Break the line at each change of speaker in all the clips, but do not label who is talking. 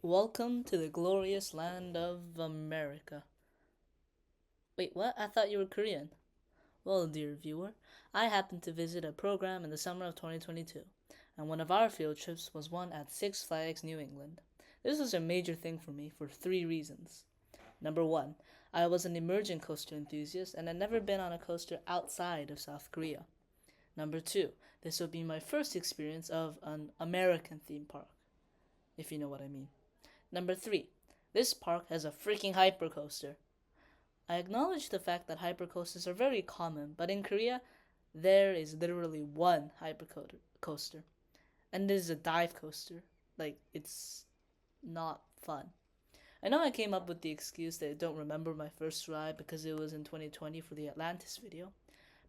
Welcome to the glorious land of America. Wait, what? I thought you were Korean. Well, dear viewer, I happened to visit a program in the summer of 2022, and one of our field trips was one at Six Flags New England. This was a major thing for me for three reasons. Number one, I was an emerging coaster enthusiast and had never been on a coaster outside of South Korea. Number two, this would be my first experience of an American theme park, if you know what I mean. Number three, this park has a freaking hypercoaster. I acknowledge the fact that hypercoasters are very common, but in Korea, there is literally one hypercoaster, and it is a dive coaster. Like, it's not fun. I know I came up with the excuse that I don't remember my first ride because it was in 2020 for the Atlantis video,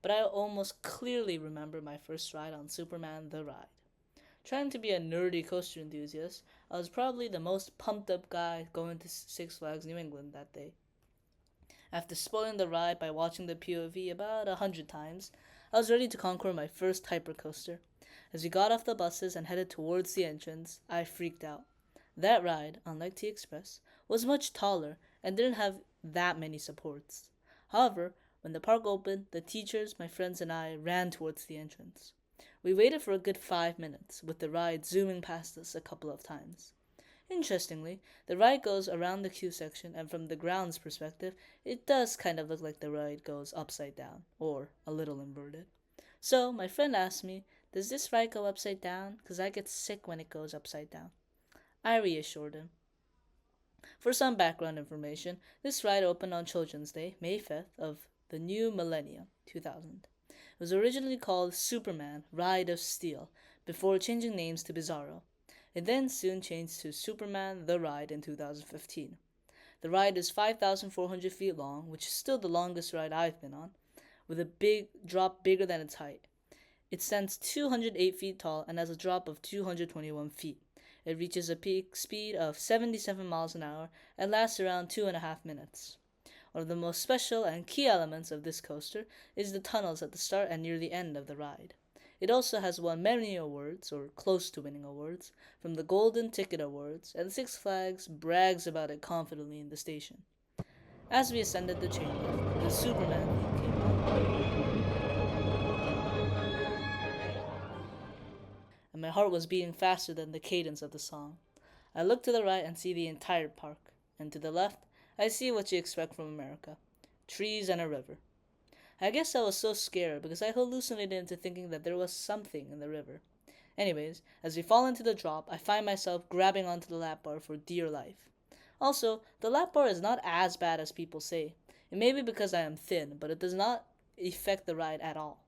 but I almost clearly remember my first ride on Superman the Ride. Trying to be a nerdy coaster enthusiast, I was probably the most pumped up guy going to Six Flags New England that day. After spoiling the ride by watching the POV about 100 times, I was ready to conquer my first hypercoaster. As we got off the buses and headed towards the entrance, I freaked out. That ride, unlike T Express, was much taller and didn't have that many supports. However, when the park opened, the teachers, my friends, and I ran towards the entrance. We waited for a good 5 minutes, with the ride zooming past us a couple of times. Interestingly, the ride goes around the queue section, and from the ground's perspective, it does kind of look like the ride goes upside down, or a little inverted. So, my friend asked me, "Does this ride go upside down? Because I get sick when it goes upside down." I reassured him. For some background information, this ride opened on Children's Day, May 5th, of the new millennium, 2000. It was originally called Superman Ride of Steel, before changing names to Bizarro. It then soon changed to Superman The Ride in 2015. The ride is 5,400 feet long, which is still the longest ride I've been on, with a big drop bigger than its height. It stands 208 feet tall and has a drop of 221 feet. It reaches a peak speed of 77 miles an hour and lasts around 2.5 minutes. One of the most special and key elements of this coaster is the tunnels at the start and near the end of the ride. It also has won many awards, or close to winning awards, from the Golden Ticket Awards, and Six Flags brags about it confidently in the station. As we ascended the chain lift, the Superman theme came on, and my heart was beating faster than the cadence of the song. I look to the right and see the entire park, and to the left, I see what you expect from America: trees and a river. I guess I was so scared because I hallucinated into thinking that there was something in the river. Anyways, as we fall into the drop, I find myself grabbing onto the lap bar for dear life. Also, the lap bar is not as bad as people say. It may be because I am thin, but it does not affect the ride at all.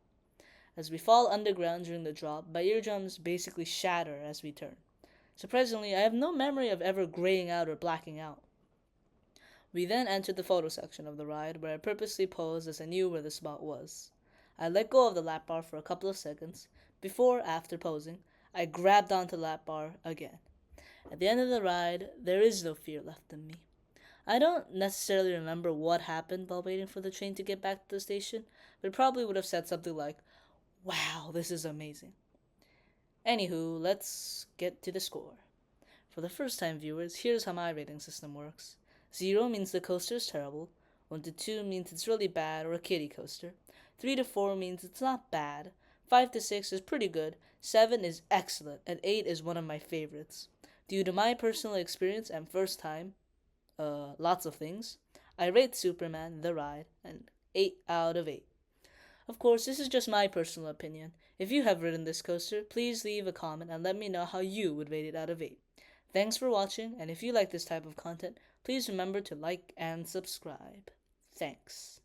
As we fall underground during the drop, my eardrums basically shatter as we turn. Surprisingly, I have no memory of ever graying out or blacking out. We then entered the photo section of the ride, where I purposely posed as I knew where the spot was. I let go of the lap bar for a couple of seconds. Before, after posing, I grabbed onto the lap bar again. At the end of the ride, there is no fear left in me. I don't necessarily remember what happened while waiting for the train to get back to the station, but it probably would have said something like, "Wow, this is amazing." Anywho, let's get to the score. For the first time viewers, here's how my rating system works. 0 means the coaster is terrible, 1 to 2 means it's really bad or a kiddie coaster, 3 to 4 means it's not bad, 5 to 6 is pretty good, 7 is excellent, and 8 is one of my favorites. Due to my personal experience and first time, lots of things, I rate Superman The Ride an 8 out of 8. Of course, this is just my personal opinion. If you have ridden this coaster, please leave a comment and let me know how you would rate it out of 8. Thanks for watching, and if you like this type of content, please remember to like and subscribe. Thanks.